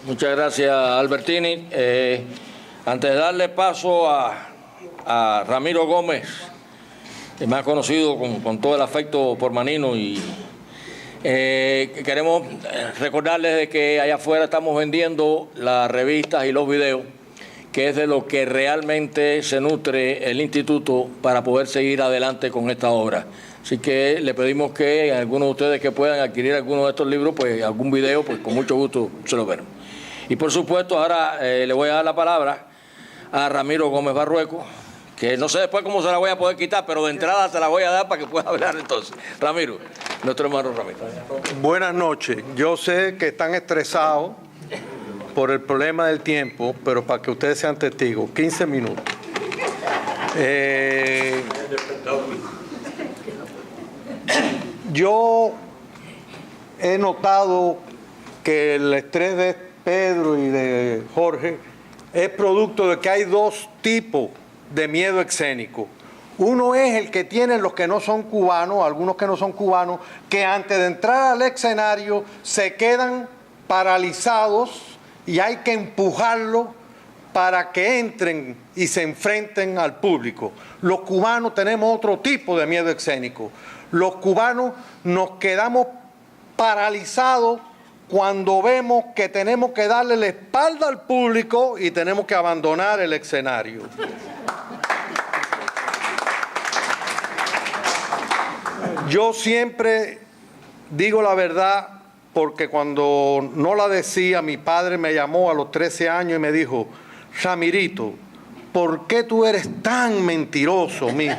Muchas gracias, Albertini. Antes de darle paso a Ramiro Gómez, que me ha conocido con todo el afecto por Manino, y queremos recordarles de que allá afuera estamos vendiendo las revistas y los videos, que es de lo que realmente se nutre el instituto para poder seguir adelante con esta obra. Así que le pedimos que algunos de ustedes que puedan adquirir alguno de estos libros, pues algún video, pues con mucho gusto se lo verán. Y por supuesto ahora le voy a dar la palabra a Ramiro Gómez Barrueco, que no sé después cómo se la voy a poder quitar, pero de entrada se la voy a dar para que pueda hablar entonces. Ramiro, nuestro hermano Ramiro. Buenas noches. Yo sé que están estresados por el problema del tiempo, pero para que ustedes sean testigos, 15 minutos. Yo he notado que el estrés de Pedro y de Jorge es producto de que hay dos tipos de miedo escénico. Uno es el que tienen los que no son cubanos, algunos que no son cubanos, que antes de entrar al escenario se quedan paralizados y hay que empujarlos para que entren y se enfrenten al público. Los cubanos tenemos otro tipo de miedo escénico. Los cubanos nos quedamos paralizados cuando vemos que tenemos que darle la espalda al público y tenemos que abandonar el escenario. Yo siempre digo la verdad porque cuando no la decía, mi padre me llamó a los 13 años y me dijo: Ramirito, ¿por qué tú eres tan mentiroso, mijo?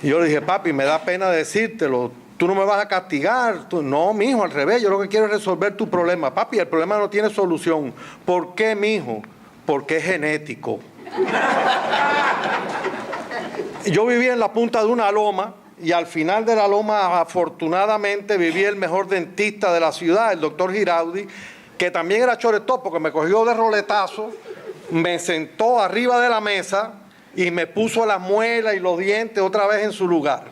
Y yo le dije: papi, me da pena decírtelo, tú no me vas a castigar. No, mijo, al revés, yo lo que quiero es resolver tu problema. Papi, el problema no tiene solución. ¿Por qué, mijo? Porque es genético. Yo vivía en la punta de una loma y al final de la loma, afortunadamente, vivía el mejor dentista de la ciudad, el doctor Giraudi, que también era choretó porque me cogió de roletazo, me sentó arriba de la mesa y me puso las muelas y los dientes otra vez en su lugar.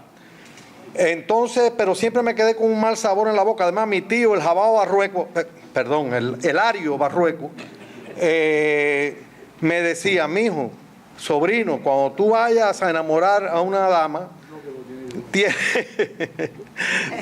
Entonces, pero siempre me quedé con un mal sabor en la boca. Además, mi tío, el Jabao Barrueco, el Ario Barrueco, me decía: mijo, sobrino, cuando tú vayas a enamorar a una dama,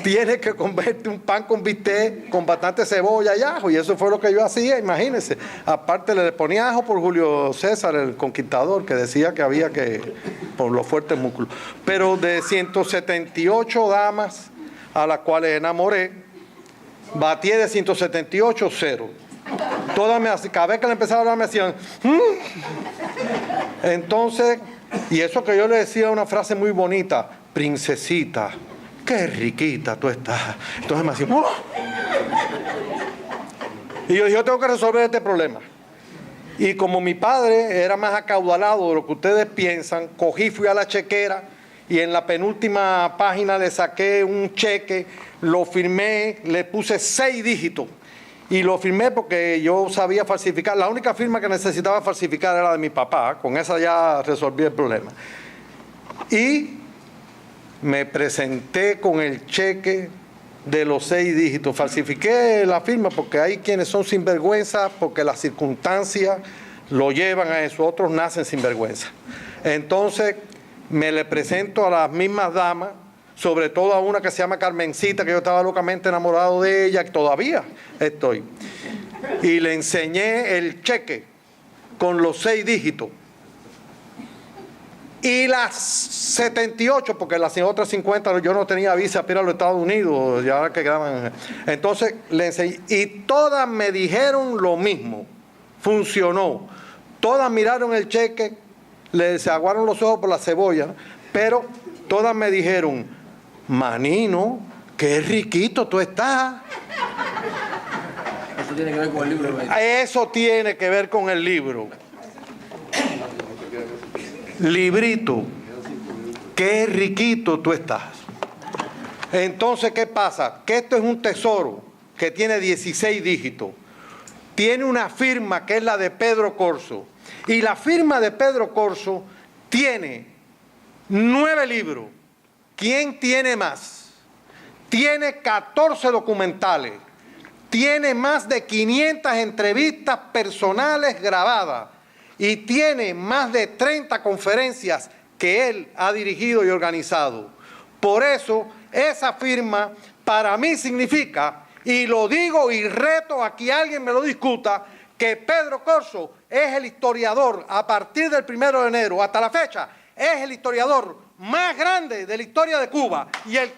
tienes que comerte un pan con bistec, con bastante cebolla y ajo. Y eso fue lo que yo hacía, imagínense. Aparte le ponía ajo por Julio César, el conquistador, que decía que había que, por los fuertes músculos. Pero de 178 damas a las cuales enamoré, batí de 178, 0. Todas cada vez que le empezaba a hablar me hacían... Entonces, y eso que yo le decía una frase muy bonita: princesita, qué riquita tú estás. Entonces me hacía... Y yo dije: yo tengo que resolver este problema. Y como mi padre era más acaudalado de lo que ustedes piensan, fui a la chequera y en la penúltima página le saqué un cheque, lo firmé, le puse 6 dígitos. Y lo firmé porque yo sabía falsificar. La única firma que necesitaba falsificar era la de mi papá. Con esa ya resolví el problema. Y me presenté con el cheque de los 6 dígitos. Falsifiqué la firma porque hay quienes son sinvergüenza porque las circunstancias lo llevan a eso. Otros nacen sinvergüenza. Entonces me le presento a las mismas damas, sobre todo a una que se llama Carmencita, que yo estaba locamente enamorado de ella, que todavía estoy. Y le enseñé el cheque con los 6 dígitos. Y las 78, porque las otras 50 yo no tenía visa para ir a los Estados Unidos, ya que quedaban. Entonces le enseñé, y todas me dijeron lo mismo. Funcionó. Todas miraron el cheque, le se aguaron los ojos por la cebolla, pero todas me dijeron: Manino, qué riquito tú estás. Eso tiene que ver con el libro. Eso tiene que ver con el libro. Librito, qué riquito tú estás. Entonces, ¿qué pasa? Que esto es un tesoro que tiene 16 dígitos. Tiene una firma que es la de Pedro Corso. Y la firma de Pedro Corso tiene 9 libros. ¿Quién tiene más? Tiene 14 documentales, tiene más de 500 entrevistas personales grabadas y tiene más de 30 conferencias que él ha dirigido y organizado. Por eso, esa firma para mí significa, y lo digo y reto a que alguien me lo discuta, que Pedro Corso es el historiador, a partir del 1 de enero hasta la fecha, es el historiador más grande de la historia de Cuba. Y el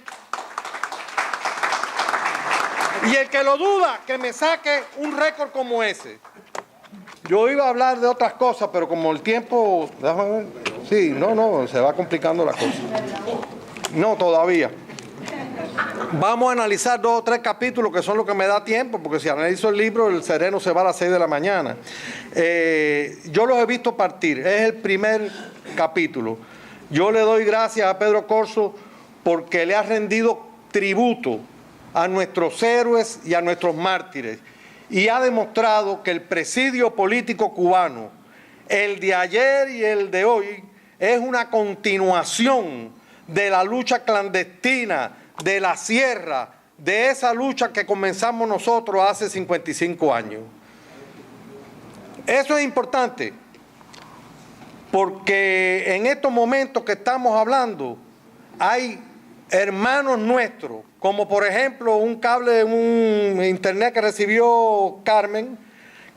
que lo duda, que me saque un récord como ese. Yo iba a hablar de otras cosas, pero como el tiempo... Déjame ver. Sí, no, se va complicando la cosa. No, todavía. Vamos a analizar 2 o 3 capítulos que son los que me da tiempo, porque si analizo el libro, el sereno se va a las 6 de la mañana. Yo los he visto partir, es el primer capítulo. Yo le doy gracias a Pedro Corso porque le ha rendido tributo a nuestros héroes y a nuestros mártires, y ha demostrado que el presidio político cubano, el de ayer y el de hoy, es una continuación de la lucha clandestina, de la sierra, de esa lucha que comenzamos nosotros hace 55 años. Eso es importante, porque en estos momentos que estamos hablando, hay hermanos nuestros, como por ejemplo un cable, un internet que recibió Carmen,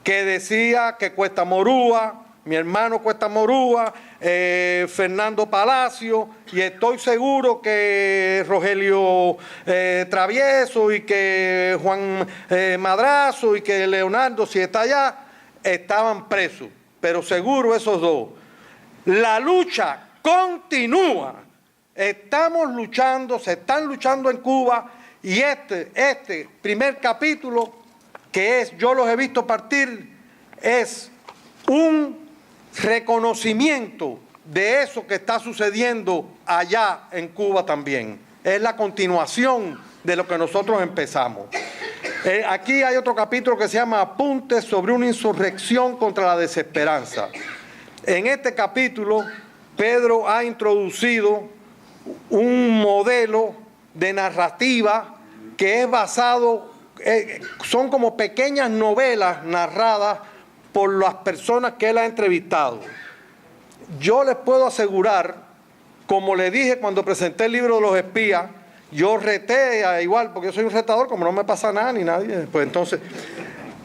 que decía que Cuesta Morúa, mi hermano Cuesta Morúa, Fernando Palacio, y estoy seguro que Rogelio Travieso y que Juan Madrazo y que Leonardo, si está allá, estaban presos, pero seguro esos dos. La lucha continúa. Estamos luchando, se están luchando en Cuba, y este primer capítulo, que es Yo los he visto partir, es un reconocimiento de eso que está sucediendo allá en Cuba también. Es la continuación de lo que nosotros empezamos. Aquí hay otro capítulo que se llama Apuntes sobre una insurrección contra la desesperanza. En este capítulo, Pedro ha introducido un modelo de narrativa que es basado, son como pequeñas novelas narradas por las personas que él ha entrevistado. Yo les puedo asegurar, como le dije cuando presenté el libro de los espías, yo reté, igual, porque yo soy un retador, como no me pasa nada ni nadie, pues entonces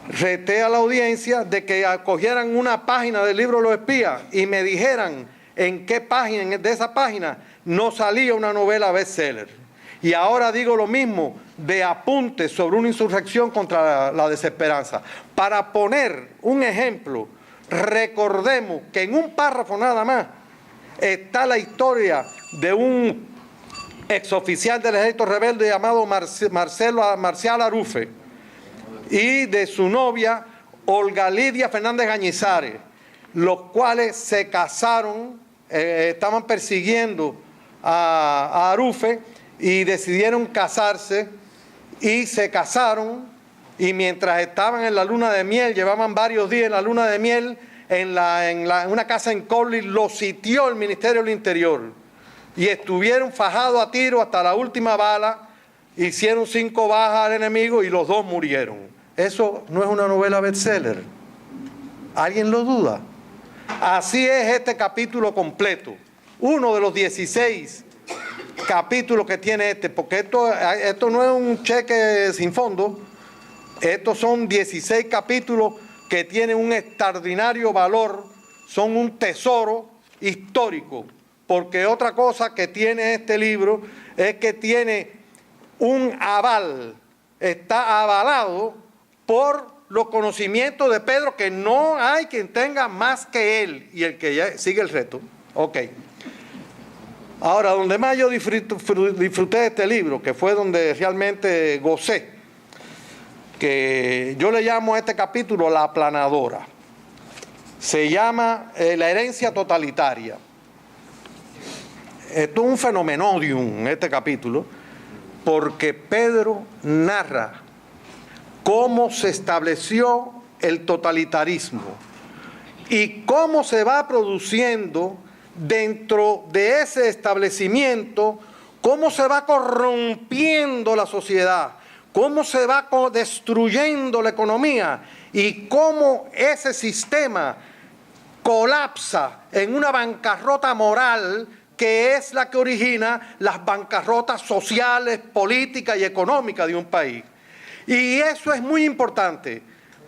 reté a la audiencia de que cogieran una página del libro de los espías y me dijeran en qué página, de esa página, no salía una novela bestseller. Y ahora digo lo mismo de Apuntes sobre una insurrección contra la desesperanza. Para poner un ejemplo, recordemos que en un párrafo nada más está la historia de un exoficial del ejército rebelde llamado Marcial Arufe y de su novia Olga Lidia Fernández Gañizares, los cuales se casaron, estaban persiguiendo a Arufe y decidieron casarse, y se casaron, y mientras estaban en la luna de miel, llevaban varios días en la luna de miel, en una casa en Corley, lo sitió el Ministerio del Interior, y estuvieron fajados a tiro hasta la última bala, hicieron 5 bajas al enemigo y los 2 murieron. Eso no es una novela bestseller. ¿Alguien lo duda? Así es este capítulo completo. Uno de los 16 capítulos que tiene porque esto no es un cheque sin fondo, estos son 16 capítulos que tienen un extraordinario valor, son un tesoro histórico, porque otra cosa que tiene este libro es que tiene un aval, está avalado por los conocimientos de Pedro, que no hay quien tenga más que él, y el que ya sigue el reto. Ok. Ahora, donde más yo disfruté de este libro, que fue donde realmente gocé, que yo le llamo a este capítulo La Aplanadora. Se llama La herencia totalitaria. Esto es un fenomenodium, este capítulo, porque Pedro narra cómo se estableció el totalitarismo y cómo se va produciendo dentro de ese establecimiento, cómo se va corrompiendo la sociedad, cómo se va destruyendo la economía y cómo ese sistema colapsa en una bancarrota moral que es la que origina las bancarrotas sociales, políticas y económicas de un país. Y eso es muy importante,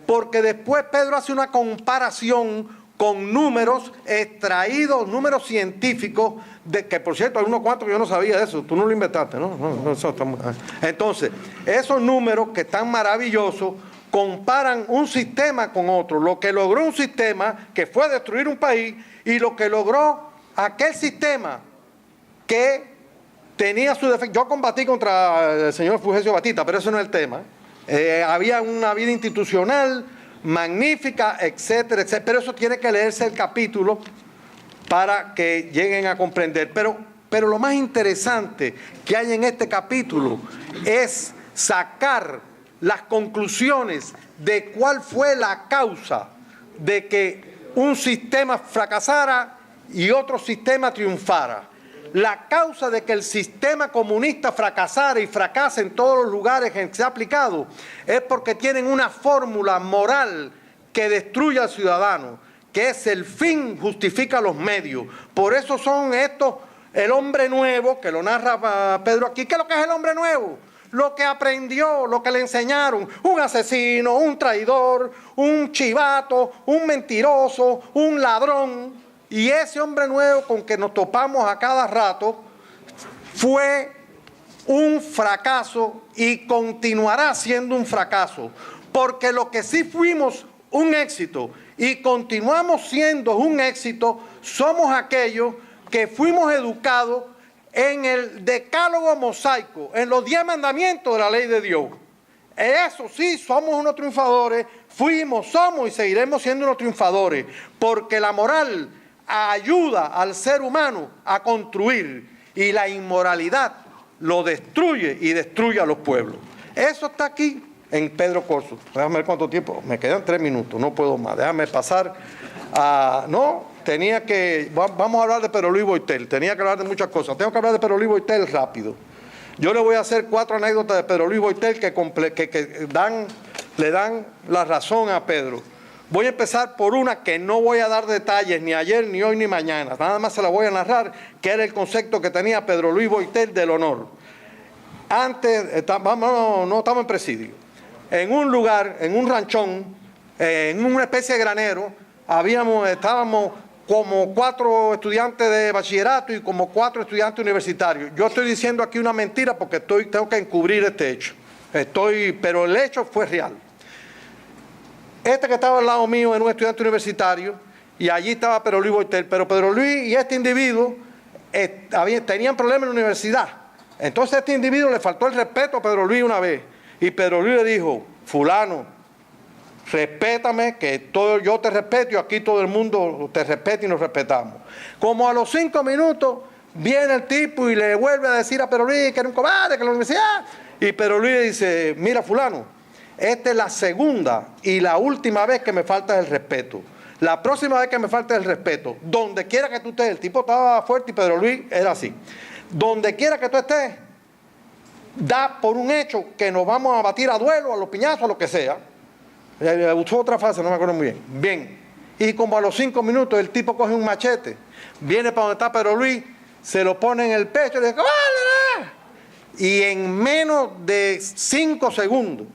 porque después Pedro hace una comparación con números extraídos, números científicos, de que por cierto hay unos cuantos que yo no sabía de eso, tú no lo inventaste, ¿no? Entonces, esos números que están maravillosos, comparan un sistema con otro, lo que logró un sistema que fue destruir un país y lo que logró aquel sistema que tenía su defecto. Yo combatí contra el señor Fulgencio Batista, pero eso no es el tema. Había una vida institucional magnífica, etcétera, etcétera, pero eso tiene que leerse el capítulo para que lleguen a comprender. Pero lo más interesante que hay en este capítulo es sacar las conclusiones de cuál fue la causa de que un sistema fracasara y otro sistema triunfara. La causa de que el sistema comunista fracasara y fracase en todos los lugares en que se ha aplicado es porque tienen una fórmula moral que destruye al ciudadano, que es el fin justifica los medios. Por eso son estos, el hombre nuevo, que lo narra Pedro aquí. ¿Qué es lo que es el hombre nuevo? Lo que aprendió, lo que le enseñaron, un asesino, un traidor, un chivato, un mentiroso, un ladrón. Y ese hombre nuevo con que nos topamos a cada rato fue un fracaso y continuará siendo un fracaso. Porque lo que sí fuimos un éxito y continuamos siendo un éxito, somos aquellos que fuimos educados en el decálogo mosaico, en los 10 mandamientos de la ley de Dios. Eso sí, somos unos triunfadores, fuimos, somos y seguiremos siendo unos triunfadores, porque la moral ayuda al ser humano a construir y la inmoralidad lo destruye y destruye a los pueblos. Eso está aquí en Pedro Corso. Déjame ver cuánto tiempo, me quedan 3 minutos, no puedo más, déjame pasar a... vamos a hablar de Pedro Luis Boitel, tenía que hablar de muchas cosas, tengo que hablar de Pedro Luis Boitel rápido. Yo le voy a hacer 4 anécdotas de Pedro Luis Boitel que le dan la razón a Pedro. Voy a empezar por una que no voy a dar detalles ni ayer, ni hoy, ni mañana, nada más se la voy a narrar, que era el concepto que tenía Pedro Luis Boitel del honor. Antes, no estamos en presidio, en un lugar, en un ranchón, en una especie de granero, estábamos como 4 estudiantes de bachillerato y como 4 estudiantes universitarios. Yo estoy diciendo aquí una mentira porque tengo que encubrir este hecho. Pero el hecho fue real. Este que estaba al lado mío era un estudiante universitario y allí estaba Pedro Luis Boitel. Pero Pedro Luis y este individuo tenían problemas en la universidad. Entonces a este individuo le faltó el respeto a Pedro Luis una vez. Y Pedro Luis le dijo, fulano, respétame, que yo te respeto y aquí todo el mundo te respeta y nos respetamos. Como a los 5 minutos viene el tipo y le vuelve a decir a Pedro Luis que era un cobarde, que la universidad... Y Pedro Luis le dice, mira fulano, esta es la segunda y la última vez que me falta el respeto. La próxima vez que me falta el respeto, donde quiera que tú estés, el tipo estaba fuerte y Pedro Luis era así. Donde quiera que tú estés, da por un hecho que nos vamos a batir a duelo, a los piñazos, a lo que sea. Usó otra frase, no me acuerdo muy bien. Bien. Y como a los 5 minutos el tipo coge un machete, viene para donde está Pedro Luis, se lo pone en el pecho y le dice, ¡vale! Y en menos de 5 segundos,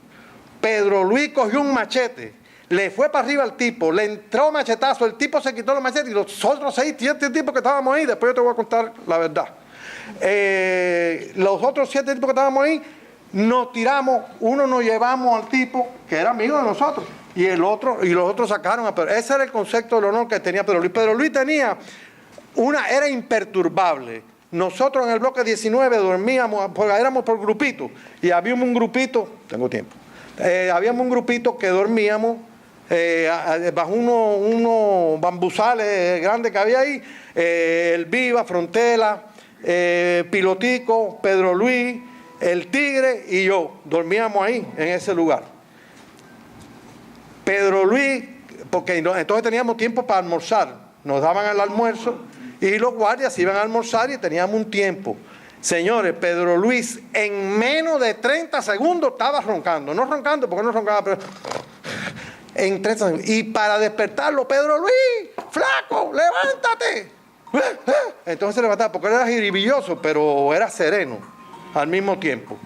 Pedro Luis cogió un machete, le fue para arriba al tipo, le entró machetazo, el tipo se quitó los machetes y los otros 6, 7 tipos que estábamos ahí, después yo te voy a contar la verdad. Los otros 7 tipos que estábamos ahí, nos tiramos, uno nos llevamos al tipo que era amigo de nosotros y los otros sacaron a Pedro. Ese era el concepto del honor que tenía Pedro Luis. Pedro Luis era imperturbable. Nosotros en el bloque 19 dormíamos, éramos por grupitos y habíamos un grupito, tengo tiempo, habíamos un grupito que dormíamos bajo unos bambusales grandes que había ahí, el Viva, Frontela, Pilotico, Pedro Luis, el Tigre y yo dormíamos ahí, en ese lugar. Pedro Luis, porque entonces teníamos tiempo para almorzar, nos daban el almuerzo y los guardias iban a almorzar y teníamos un tiempo. Señores, Pedro Luis en menos de 30 segundos estaba roncando. No roncando, porque no roncaba, pero en 30 segundos. Y para despertarlo, Pedro Luis, flaco, levántate. Entonces se levantaba, porque era jiribilloso, pero era sereno al mismo tiempo.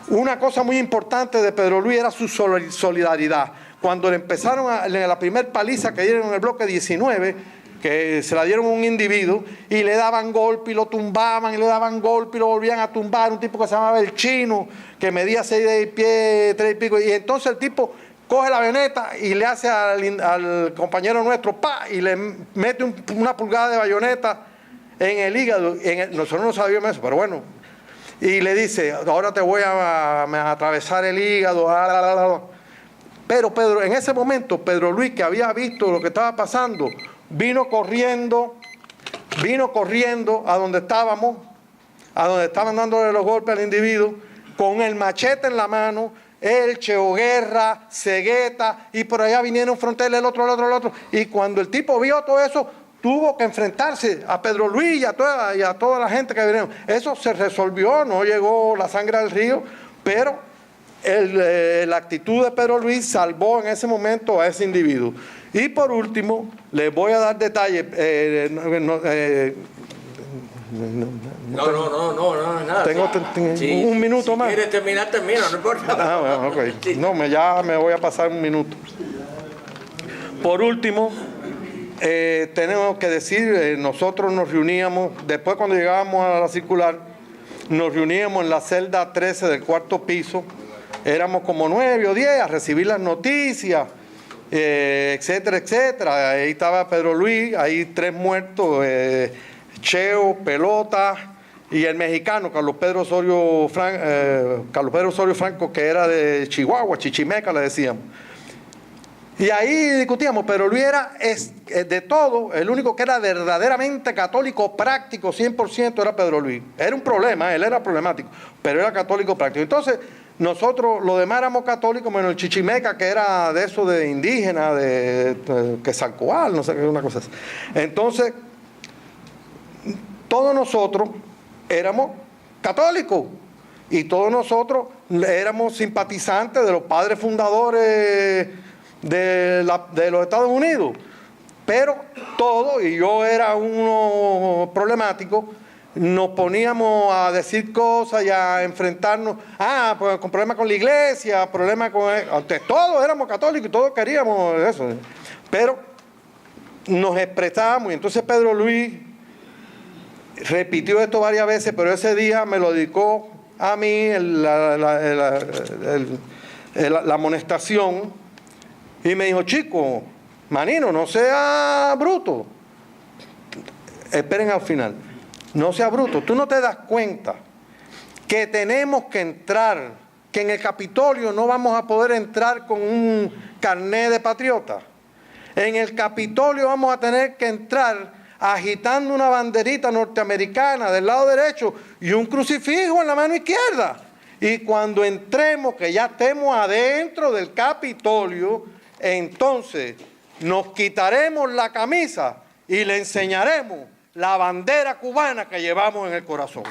Una cosa muy importante de Pedro Luis era su solidaridad. Cuando le empezaron en la primer paliza que dieron en el bloque 19, que se la dieron a un individuo y le daban golpe y lo tumbaban y le daban golpe y lo volvían a tumbar, un tipo que se llamaba el Chino, que medía 6 pies, 3 y pico, y entonces el tipo coge la bayoneta y le hace al compañero nuestro, ¡pa!, y le mete una pulgada de bayoneta en el hígado. Nosotros no sabíamos eso, pero bueno, y le dice, ahora te voy a atravesar el hígado. Pero Pedro, en ese momento, Pedro Luis, que había visto lo que estaba pasando, vino corriendo a donde estábamos, a donde estaban dándole los golpes al individuo, con el machete en la mano, el Cheo Guerra, Cegueta, y por allá vinieron Frontera, el otro. Y cuando el tipo vio todo eso, tuvo que enfrentarse a Pedro Luis y a toda la gente que vinieron. Eso se resolvió, no llegó la sangre al río, pero la actitud de Pedro Luis salvó en ese momento a ese individuo. Y por último, les voy a dar detalles. No, nada. Tengo sí, un minuto más. Si quieres terminar, termina, no importa. Bueno, okay. Sí. No, ya me voy a pasar un minuto. Por último, tenemos que decir, nosotros nos reuníamos, después cuando llegábamos a la circular, nos reuníamos en la celda 13 del cuarto piso. Éramos como 9 o 10 a recibir las noticias, etcétera. Ahí estaba Pedro Luis, ahí 3 muertos, Cheo, Pelota y el mexicano Carlos Pedro Osorio Franco, que era de Chihuahua, Chichimeca le decíamos. Y ahí discutíamos, pero Luis era de todo, el único que era verdaderamente católico práctico, 100% era Pedro Luis. Era un problema, él era problemático, pero era católico práctico. Entonces, nosotros, los demás éramos católicos, menos el Chichimeca, que era de eso de indígena, que Salcoal, no sé qué, una cosa así. Entonces, todos nosotros éramos católicos y todos nosotros éramos simpatizantes de los padres fundadores de los Estados Unidos. Pero todos, y yo era uno problemático, nos poníamos a decir cosas y a enfrentarnos, pues, con problemas con la iglesia, problemas con... Antes todos éramos católicos y todos queríamos eso. Pero nos expresábamos, y entonces Pedro Luis repitió esto varias veces, pero ese día me lo dedicó a mí la amonestación, y me dijo, chico, manino, no sea bruto. Esperen al final. No sea bruto. Tú no te das cuenta que tenemos que entrar, que en el Capitolio no vamos a poder entrar con un carné de patriota. En el Capitolio vamos a tener que entrar agitando una banderita norteamericana del lado derecho y un crucifijo en la mano izquierda. Y cuando entremos, que ya estemos adentro del Capitolio, entonces nos quitaremos la camisa y le enseñaremos la bandera cubana que llevamos en el corazón.